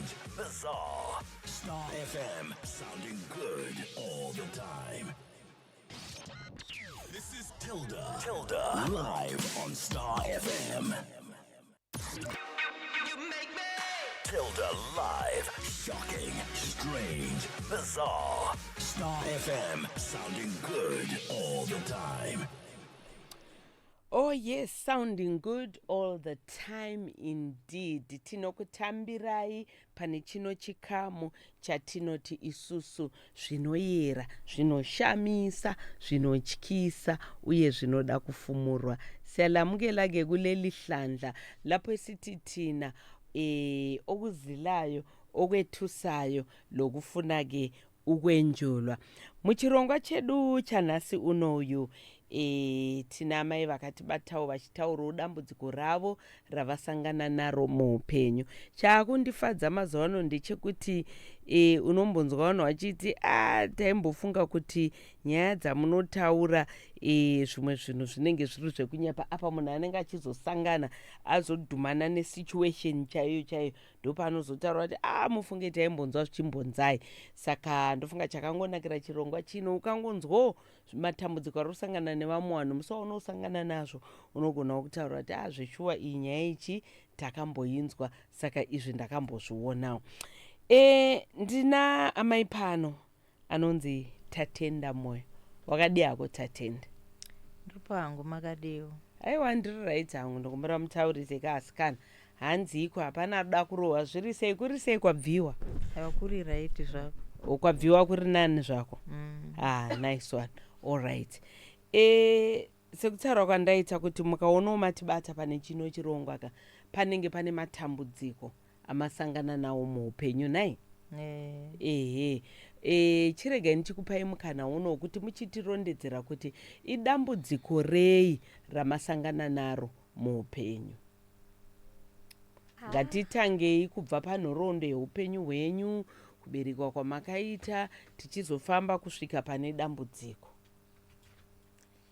strange, bizarre. Star FM, sounding good all the time. This is Tilda, live on Star FM. You make me. Tilda live, shocking, strange, bizarre. Star FM, sounding good all the time. Oh yes, sounding good all the time indeed. Tinokutambirai pane chino chikamu chatinoti isusu zvinoyera, zvinoshamisa, zvinotyisa uye zvinoda kufumurwa. Siyalamukela-ke kuleli hlandla lapho esithi thina okuzilayo, okwethusayo lokufuna-ke ukwenjulwa. Muchirongwa chedu chanhasi unoyu tina amai vakati batawo vachitaura dambudziko ravo ravasangana naro muupenyu. Chaakundifadza mazuva ano ndechekuti unombonzwa vanhu vachiti taimbofunga kuti nyaya dzamunotaura zvimwe zvinhu zvinenge zviri zvekunyapa apa munhu anenge achizosangana azodhumana nesituation chaiyo ndopanozotaura kuti mufunge taimbonzwa zvichimbonzai. Saka ndofunga chakangonakira chirongwa chino ukangonzwawo matambudziko ari kusangana nevamwe vanhu musi waunosangana nazvo unogona kutaura kuti zveshuwa iyi nyaya ichi takamboinzwa, saka izvi ndakambozvionawo. Ndina amai pano anonzi Tatenda Moyo. Wakadi hako Tatenda? Ndiripo hangu makadiwo. Aiwa ndiri right hangu ndokumbira mutaurise kaasikana. Hanzi iko hapana arida kurohwa zviri sei, kuri sei kwabviwa? Aiwa kuri right zvako. Kwabviwa kuri nani zvako? Nice one. All right. Sekutaura kwandaita kuti mukaonawo matibata pane chino chirongwa ka panenge pane matambudziko amasangana nawo muupenyu nai. Chirega ndichikupai mukana uno kuti muchitirondedzera kuti idambudziko rei ramasangana naro muupenyu. Ngatitangei kubva panhoroondo yeupenyu hwenyu, kuberekwa kwamakaita, tichizofamba kusvika pane dambudziko.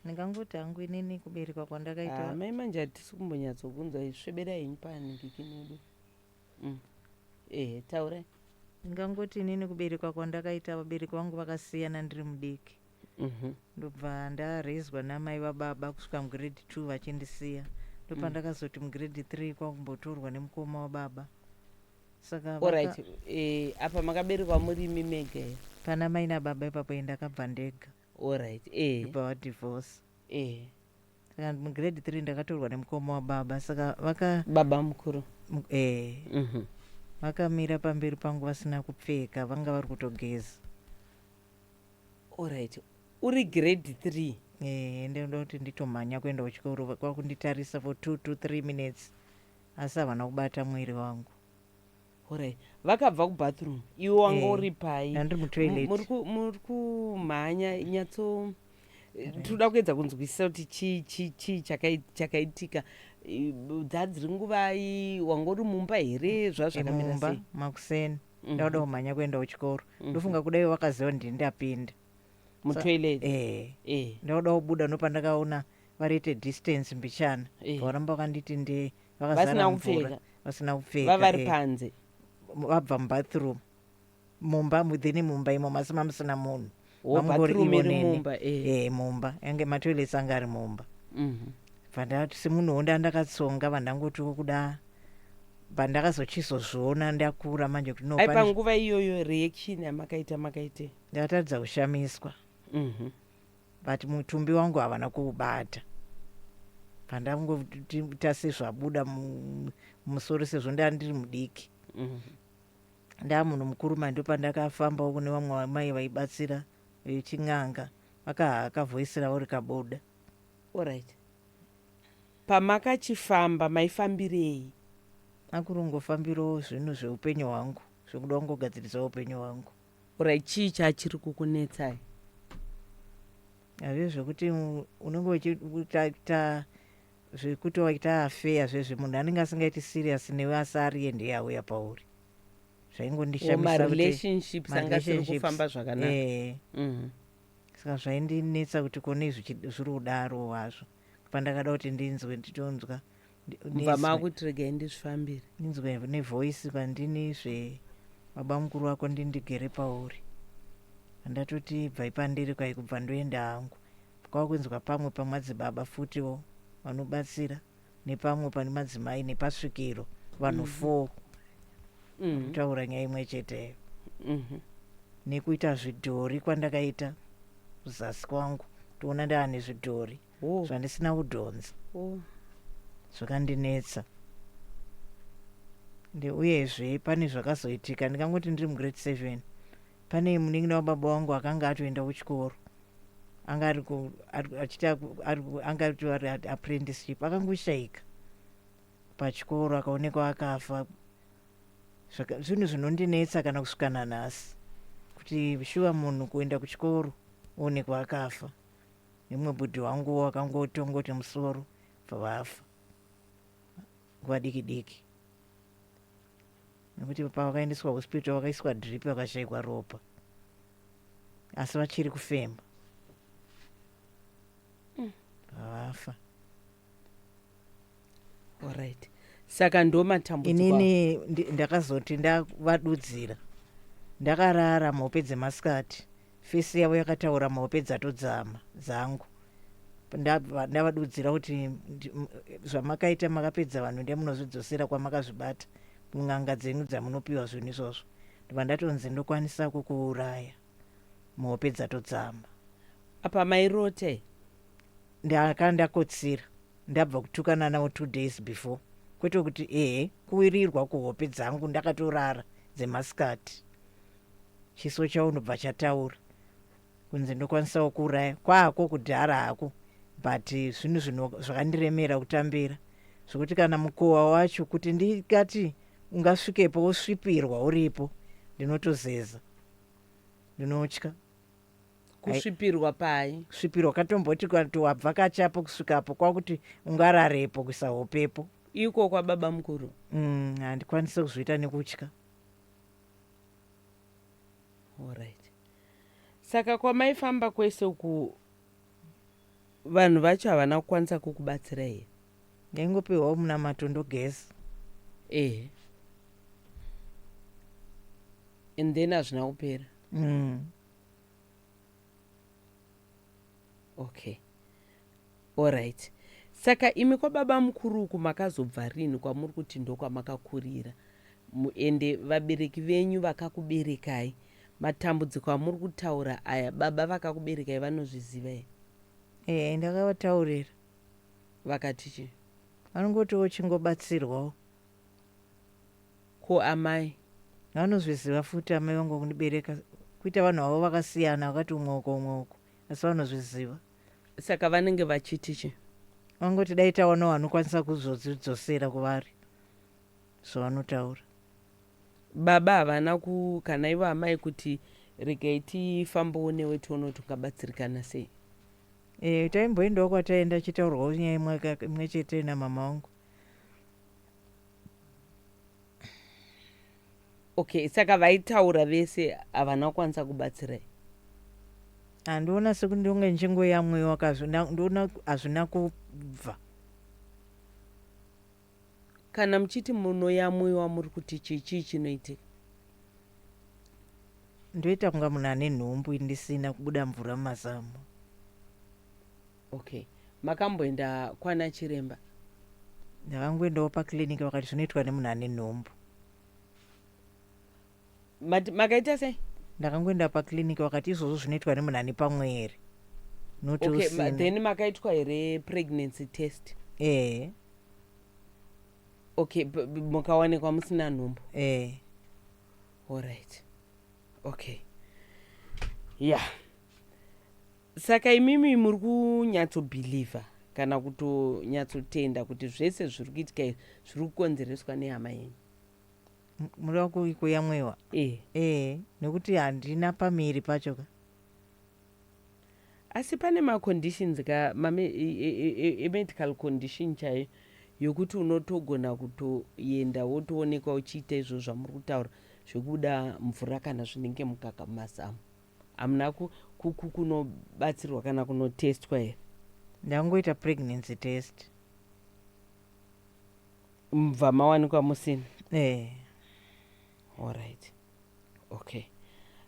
Ndingangoti hangu inini kuberekwa kwandakaita. Mai manje hatisi kumbonyatsokunzwa isveberai henyu pahaningiki nedu. Taurai. Ndingangoti inini kuberekwa kwandakaita vabereki vangu vakasiyana ndiri mudiki. Ndobva ndarezwa namai vababa kusvika mugrade 2 vachindisiya. Ndopandakazoti mugrade 3 kwakumbotorwa nemukoma wababa. Saka alright. Apa makaberekwa muri imi mega here? Pana mai nababa ipapo ndakabva ndega. Alright. Ndobva vadivorce. Saka mugrade 3 ndakatorwa nemukoma wababa. Saka baba mukuru. Vakamira pamberi pangu vasina kupfeka, vanga vari kutogeza. Alright. Uri grade 3? Ndoda kuti nditomhanya kuenda kuchikoro, kwakunditarisa for 2 to 3 minutes asi havana kubata mwiri wangu. Alright. Vakabva kubathroom iwe wanga uri pai? Ndiri mutoilet. Muri kumhanya nyatso toda kuedza kunzwisisa kuti chii chakaitika. Dzadziri nguvai, wanga uri mumba here? Zvazvakamira sei? Mumba makuseni. Ndauda kumhanya kuenda kuchikoro. Ndofunga kudai wakaziva kuti ndapinda mutoilet. Ndauda kubuda ndopandakaona varite distance mbichana. Varamba vakanditi vasina kupfeka. Vasina kupfeka. Vavari panze. Vabva mubathroom. Mumba muthini mumba imo masi mamusina munhu. Bathroom iri mumba. Mumba. Yange matoilets anga ari mumba. Pandati semunhu ndakatsonga vandangotiwo kuda pandakazochizozviona ndakura manje kuti panguva iyoyo reaction yamakaita makaite ndakatadza kushamiswa. But mutumbi wangu havana kuubata. Pandangota sezvabuda musoro sezvo ndandiri mudiki. Ndamunhu mukuru manje pandakafambawo kune vamwe vamai vaibatsira vechin'anga vakavhoisira uri kaboda. Alright. Pamakachifamba maifambirei? Akurongofambirawo zvinhu zveupenyu hwangu, zvekuda kungogadzirisa upenyu hwangu. Alright. Chii chachiri kukunetsai? Hazvo zvekuti unenge uchitaita zvekuti waita afeya zvezve munhu anenge asingaiti serious newe asi ari ende yauya pauri. Zvaingondishamisa kuti relationships anga zviri kufamba zvakanaka. Saka zvaindinetsa kuti kone zviri kudaro hazvo. Pandakada kuti ndinzwe nditonzwa mva makuti regai ndizvifambire ninzwe nevoisi pandini baba mukuru wako ndigere pauri. Ndatoti bvai pandiri kwai kubva ndoenda hangu. Kwakunzwa pamwe pamadzibaba futiwo vanobatsira nepamwe pane madzimai nepasvikiro vanhu 4 kutaura nyaya imwe cheteyo. Nekuita zvidhori kwandakaita kuzasi kwangu toona ndaane zvidhori zvandisina kudhonza zvakandinetsa. Uyezve pane zvakazoitika ndikangoti ndiri mugrade 7 pane munin'ina wababa wangu akanga atoenda kuchikoro anga ari apprenticeship akangoshaika pachikoro akaonekwa akafa. Zvinhu zvinondinetsa kana kusvikana nhasi kuti shuwa munhu kuenda kuchikoro oonekwa akafa. Nemumwe budhi wangu akangotongoti musoro bvavafa nguva diki diki nekuti pavakaendeswa hospital vakaiswa drip vakashayikwa ropa asi vachiri kufema bvavafa. Alright. Saka ndo matambudziko inini ndakazoti ndavadudzira ndakarara mhope dzemasikati fesi yavo yakataura mhope dzatodzama dzangu ndavadudzira kuti zvamakaita makapedza vanhu ndemunozvidzosera kwamakazvibata mun'anga dzenyu dzamunopiwa zvinhu izvozvo. Ndobva ndatonzi ndokwanisa kukuuraya mhope dzatodzama. apa mairote ndakotsira ndabva kutukana navo 2 days before kwete kuti kuwirirwa kuhope dzangu ndakatorara dzemasikati chiso chaunobva chataura kunzi ndokwanisawo kuuraya kwako kudhara hako but zvinhu zvakandiremera kutambira zvokuti kana mukowa wacho kuti ndikati ungasvikepo wosvipirwa uripo ndinotozeza ndinotya kusvipirwa pai kusvipirwa katomboti wabva kachapo kusvikapo kwakuti ungararepo kuisa hopepo iko kwa baba mukuru. handikwanise kuzviita nekutya. Alright. Saka kwamaifamba kwese uku vanhu vacho havana kukwanisa kukubatsira here? ndaingopiwawo muna matondo gesi. And then hazvina kupera. Okay. Alright. Saka imi kwababa mukuru uku makazobva rini kwamuri kuti ndokwamakakurira ende vabereki venyu vakakuberekai matambudziko amuri kutaura aya baba vakakuberekai vanozviziva here? Ndakavataurira vakati chi? vanongotiwo chingobatsirwawo. Ko amai vanozviziva futi amai vangu kundibereka kuita vanhu vavo vakasiyana vakati umwoko asi vanozviziva. Saka vanenge vachiti chi? Vangoti dai taonawo vanokwanisa kuzodzidzosera kuvari zvavanotaura. Baba havana kana ivo amai kuti regai tifambowo newe tione kuti ungabatsirikana sei? Taimboendawo kwataenda chitaurwawo nyaya imwe chete namama wangu. Okay, saka vaitaura vese havana kukwanisa kubatsirai? Handiona sekuti ndonge nchingoyamwiwa ndoona hazvina kubva. Kana muchiti munoyamwiwa muri kuti chii chinoitika? Ndoita kunga munhu ane nhumbu ndisina kubuda mvura mumazamu. Okay. Makamboenda kwana chiremba? Ndakangoendawo pakiliniki vakati zvinoitwa nemunhu ane nhumbu. Makaita sei? Ndakangoenda pakiliniki vakati izvozvo zvinoitwa nemunhu ane pamwere. Okay, then makaitwa here pregnancy test? Okay, mukawanikwa musina nhumbu? Alright. Okay. Yeah. Saka imimi muri kunyatsobhilivha kana kutonyatsotenda kuti zvese zviri kuitika zviri kukonzereswa nehama yenyu? Muri kuyamwiwa? Nekuti handina pamiri pacho ka. Asi pane maconditions ka medical condition chaiyo yokuti unotogona kutoenda wotoonekwa uchiita izvo zvamuri kutaura zvokuda mvura kana zvinenge mukaka mumazamu. Hamuna kunobatsirwa kana kunotestwa here? Ndangoita pregnancy test. mubva mawanikwa musina. Alright. Okay.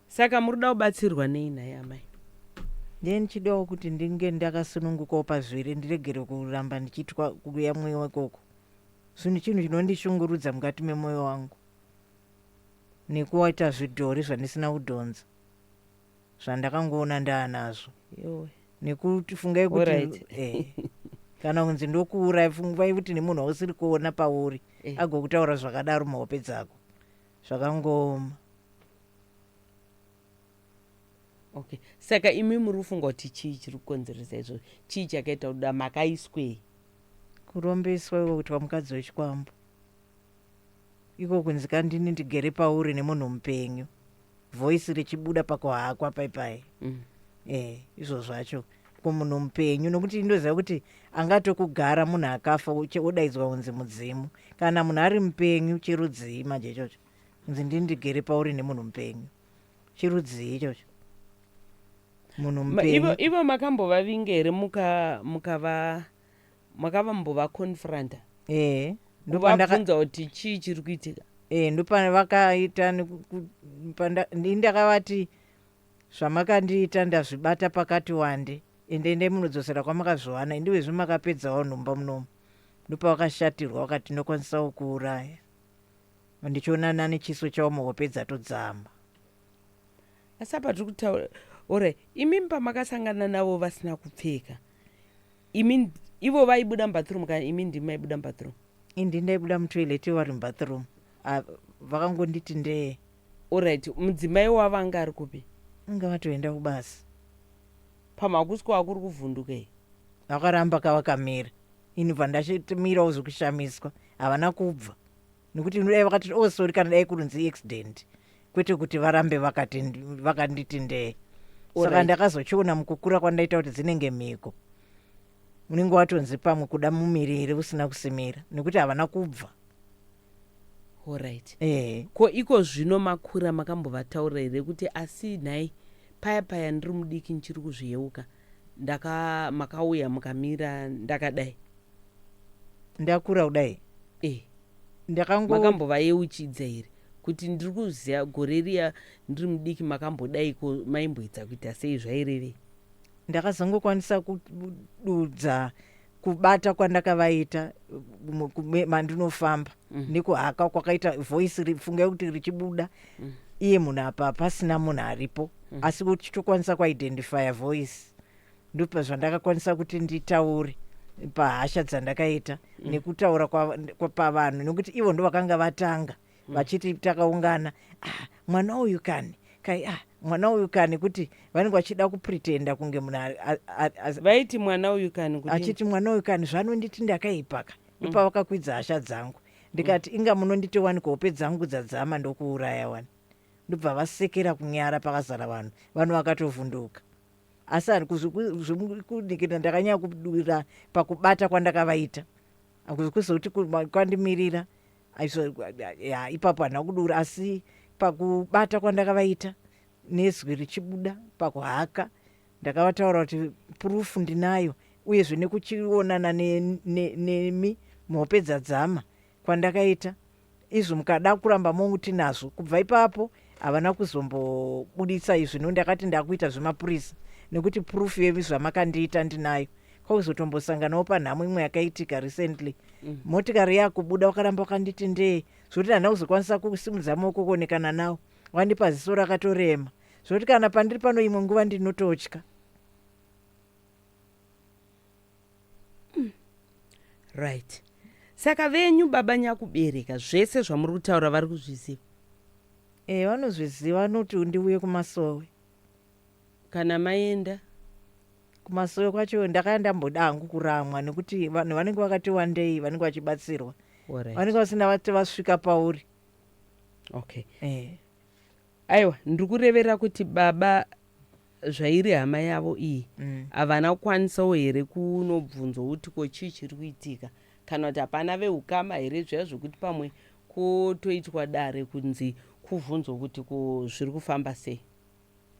Saka muri kuda kubatsirwa nei naye amai? Ndiye ndichidawo kuti ndinge ndakasunungukawo pazviri ndiregere kuramba ndichitwa kuya mwoyo ikoko. Zvinhu chinhu chinondishungurudza mukati memwoyo wangu. Nekuwaita zvidhori zvandisina kudhonza. Zvandakangoona ndaanazvo. Yowe. Nekuti fungai kuti kana kunzi ndokuuraya fungai kuti nemunhu usiri kuona pauri agokutaura zvakadaro muhope dzako. Zvakangoma. Okay. Saka imi muri kufunga kuti chii chiri kukonzeresa izvo? Chii chakaita kuda makaiswei? Kurombeswa iko kuitwa mukadzi wechikwambo. Iko kunzi kandini ndigere pauri nemunhu mupenyu. Voice richibuda pakuhakwa paipai. Izvo zvacho kumunhu mupenyu nokuti ndoziva kuti angatokugara munhu akafa odaidzwa kunzi mudzimu. Kana munhu ari mupenyu chirudzii manje ichocho. Kunzi ndini ndigere pauri nemunhu mupenyu. Chirudzii ichocho. Munhu mupenyu. Ivo makambova vingere makavambova confronta. Ndopabvunza kuti chii chiri kuitika. Ndopane vakaita ndakavati zvamakandiita ndazvibata pakati wande ende munodzosera kwamakazviwana indiwezvi makapedzawo nhumba munomu. Ndopavakashatirwa vakati ndokwanisa kuuraya. Ndichionana nechiso chavo muhope dzatodzama. Asi apa tiri kutaura ore imi pamakasangana navo vasina kupfeka. Ivo vaibuda mubathroom kana imi ndimi maibuda mubathroom? Indi ndaibuda mutoilet vari mubathroom. Vakangonditi ndee. Alright, mudzimai wavanga ari kupi? Anga vatoenda kubasa. Pamakuswa akuri kuvhunduka iyi? Vakaramba kavakamira. Inibva ndachitimirawo zvokushamiswa. Havana kubva. Nekuti dai vakati sorry kana dai kurunzi accident. Kwete kuti varambe vakanditi ndee. Saka ndakazochiona mukukura kwandaita kuti dzinenge mhiko. Unenge watonzi pamwe kuda mumiriri usina kusimira. Nekuti havana kubva. Alright. Ko iko zvino makura makambovataura here kuti asi nhai paya ndiri mudiki nchiri kuzviyeuka makauya mukamira ndakadai? Ndakura kudai? Makambovayeuchidza here kuti ndiri kuziva gore riya ndiri mudiki makambodaiko maimboita kuita sei zvaireve? Ndakazongokwanisa kududza kubata kwandakavaita mandinofamba nekuhaka kwakaita voice fungai kuti richibuda iye munhu apa pasina munhu aripo asi uchitokwanisa kuidentifya voice. Ndipo zvandakakwanisa kuti nditaure pahasha dzandakaita nekutaura pavanhu nekuti ivo ndo vakanga vatanga vachiti takaungana mwana uyu kani kai mwana uyu kani kuti vanenge vachida kupretenda kunge munhu vaiti mwana uyu kani kuti achiti mwana uyu kani zvanonditi ndakaipaka. Ipa vakakwidza hasha dzangu ndikati inga munonditi wani kuhope dzangu dzadzama ndokuuraya wani. Ndobva vasekera kunyara pakazara vanhu vakatovhunduka. Asi kuzvikunikira ndakanyanya kudurira pakubata kwandakavaita. Akuzi kuzokuti kwandimirira ipapo handina kudura asi pakubata kwandakavaita nezwi richibuda pakuhaka ndakavataura kuti purufu ndinayo uyezve nekuchionana nemi muhope dzadzama kwandakaita izvo mukada kuramba momuti nazvo. Kubva ipapo havana kuzombobudisa izvi ndakati ndakuita zvemapurisa nekuti purufu yevi zvamakandiita ndinayo. Kwauzotombosanganawo panhamo imwe yakaitika recently. Motikari yakubuda wakaramba wakanditi ndee zvokuti handina kuzokwanisa kusimudza maoko kuonekana nawo. Wandipa ziso rakatorema zvokuti kana pandiri pano imwe nguva ndinototya. Right. Saka venyu baba nyakubereka zvese zvamuri kutaura vari kuzviziva? Vanozviziva. Vanoti ndiuye kumasowe. Kana maenda kumasowe kwacho ndakaenda mboda hangu kuramwa nekuti vanhu vanenge vakati wandei vanenge vachibatsirwa. Vanenge vasina vati vasvika pauri. Okay. Aiwa ndiri kurevera kuti baba zvairi hama yavo iyi havana kukwanisawo here kunobvunzwa kuti ko chii chiri kuitika kana kuti hapana veukama here zviya zvokuti pamwe kutoitwa dare kunzi kubvunzwa kuti ko zviri kufamba sei?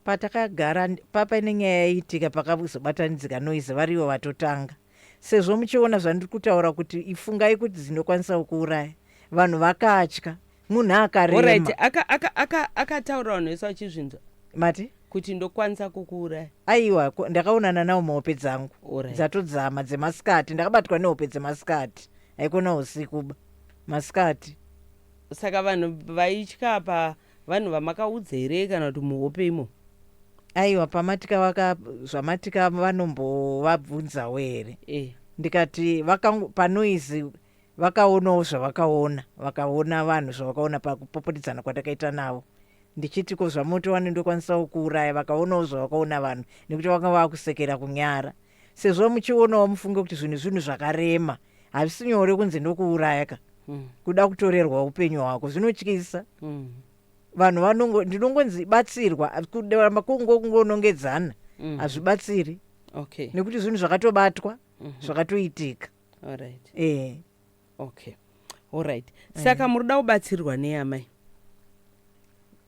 Patakagara papaine nyaya yaitika pakazobatanidzika noise varivo vatotanga sezvo muchiona zvandiri kutaura kuti ifungai kuti dzinokwanisa kukuuraya. Vanhu vakatya, munhu Alright, akarema. akataura vanhu vese vachizvinzwa Mati? kuti ndokwanisa kukuuraya. Aiwa, ndakaonana nawo muhope dzangu Alright. dzatodzama dzemasikati. Ndakabatwa nehope dzemasikati, haikona usikuba masikati. Saka vanhu vaitya pa vanhu vamakaudza here kana kuti muhope imo? Aiwa, zvamatika vanombovabvunzawo here. Ndikati panoizi vakaonawo zvavakaona, vakaona vanhu zvavakaona pakupopotedzana kwatakaita navo. Ndichitiko zvamotowani ndokwanisa kukuuraya, vakaonawo zvavakaona vanhu, nekuti vanga vakusekera kunyara. Sezvo muchionawo mufunge kuti zvinhu zvakarema hazvisi nyore kunzi ndokuuraya ka. Kuda kutorerwa upenyu hwako zvinotyisa. Vanhu ndinongonzi batsirwa, kuramba kungonongedzana hazvibatsiri. Okay. Nekuti zvinhu zvakatobatwa, zvakatoitika. Alright. Okay. Alright. Saka muruda kubatsirwa neamai?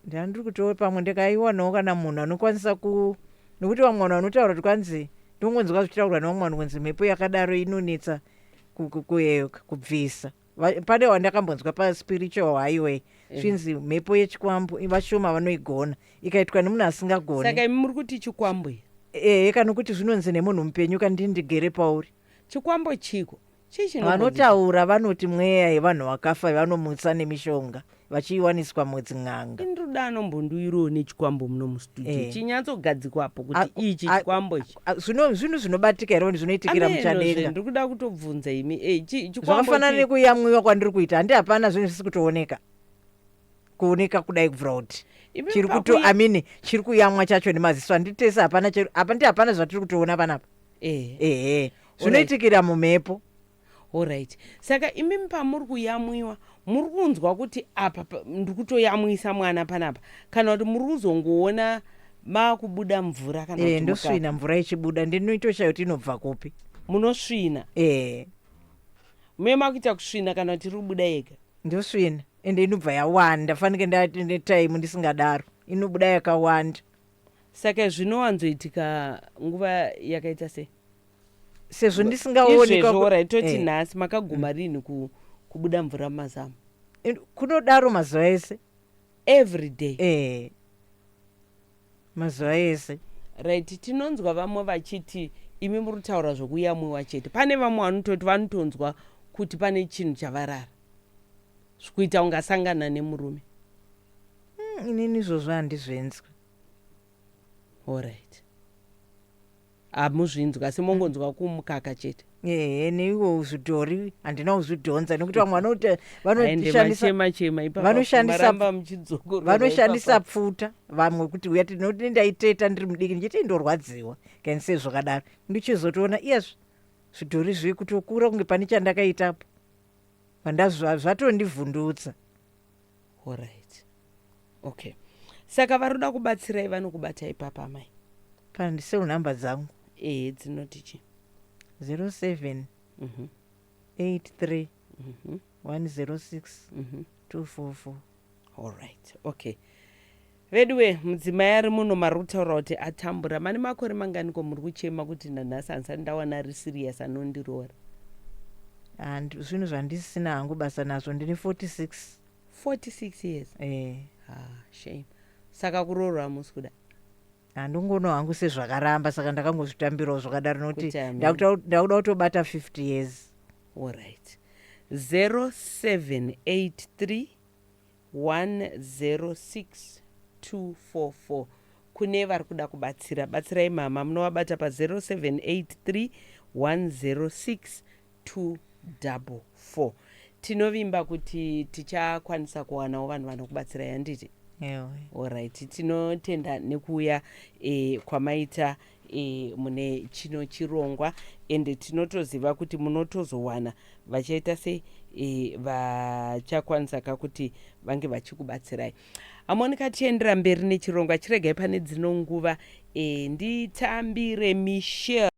Ndandiri kutoona pamwe ndikaiwanawo kana munhu anokwanisa nekuti vamwe vanhu vanotaura kuti kwanzi ndinongonzwa zvichitaurwa nevamwe vanhu kunzi mhepo yakadaro inonetsa kubvisa. Pane wandakambonzwa paspiritual highway zvinzi mhepo yechikwambo vashoma vanoigona, ikaitwa nemunhu asingagoni. Saka imi muri kuti chikwambo? Kana kuti zvinonzi nemunhu mupenyu kandi ndigere pauri. Chikwambo chiko vanotaura vanoti mweya yevanhu vakafa vanomutsa nemishonga vachiiwaniswa mudzin'anga. Induda anombonduirawo nechikwambo muno mustudio chinyatsogadzikwapo kuti ichi chikwambo ichi zvinhu zvinobatika here zvinoitikira muchadenga. Ndiri kuda kutobvunza imi zvakafanana nekuyamwiwa kwandiri kuita, handi hapana zvinhu zvisi kuoneka kudai kubvura kuti chiri kuyamwa chacho nemaziso handitese hapana zvatiri kutoona panapa. Zvinoitikira mumhepo. Alright. Saka imi pamuri kuyamwiwa muri kunzwa kuti apa ndiri kutoyamwisa mwana panapa kana kuti muri kuzongoona makubuda mvura kana kuti ndosvina mvura ichibuda. Ndinoitoshayo kuti inobva kupi? Munosvina? Muye makuita kusvina kana kuti iri kubuda yega? Ndosvina ende inobva yawanda. Fanike ndati netaimu ndisingadaro inobuda yakawanda. Saka zvinowanzoitika nguva yakaita sei? Sezvo ndisingaoneka toti nhasi makaguma rini kubuda mvura mumazamu? Kunodaro mazuva ese. Every day? Mazuva ese. Right. Tinonzwa vamwe vachiti imi muri kutaura zvokuyamwiwa chete. Pane vamwe vanototi vanotonzwa kuti pane chinhu chavarara zvikuita ungasangana nemurume. Inini izvozvo handizvenzwa. Alright. Hamuzvinzwa asi mongonzwa kumukaka chete? Neiwo zvidhori handina kuzvidhonza nekuti vamwe vanoshandisa pfuta. Vamwe kuti uya tinoti ndaiteta ndiri mudiki ndichiti ndorwadziwa kani sei zvakadaro. Ndichizotoona iyazvo zvidhori zviri kutokura kunge pane chandakaitapo zvatondivhundutsa. Alright. Okay. Saka varuda kubatsirai vanokubata ipapa amai? Pandiseu nhamba dzangu dzinoti chi? 07 83 106 244. Alright. Okay. Veduwe mudzimai ari muno mari kutaura kuti atambura. Mane makore manganiko muri kuchema kuti nanhasi handisati ndawana ari serious anondiroora? Zvinhu zvandisina hangu basa nazvo. Ndine 46. 46 years? Shame. Saka kuroorwa hamusi kuda? Handingono hangu sezvakaramba saka ndakangozvitambirawo zvakadaro nokuti ndakuda kutobata 50 years. Alright. 0783 106 244. Kune vari kuda kubatsira, batsirai mama. Munovabata pa 0783 106 244. Tinovimba kuti tichakwanisa kuwanawo vanhu vanokubatsirai handiti? Alright. Tinotenda nekuuya kwamaita mune chino chirongwa ende tinotoziva kuti munotozowana vachaita se vachakwanisa kuti vange vachikubatsirai. Amonika tiendera mberi nechirongwa chiregai pane dzino nguva nditambire Michelle.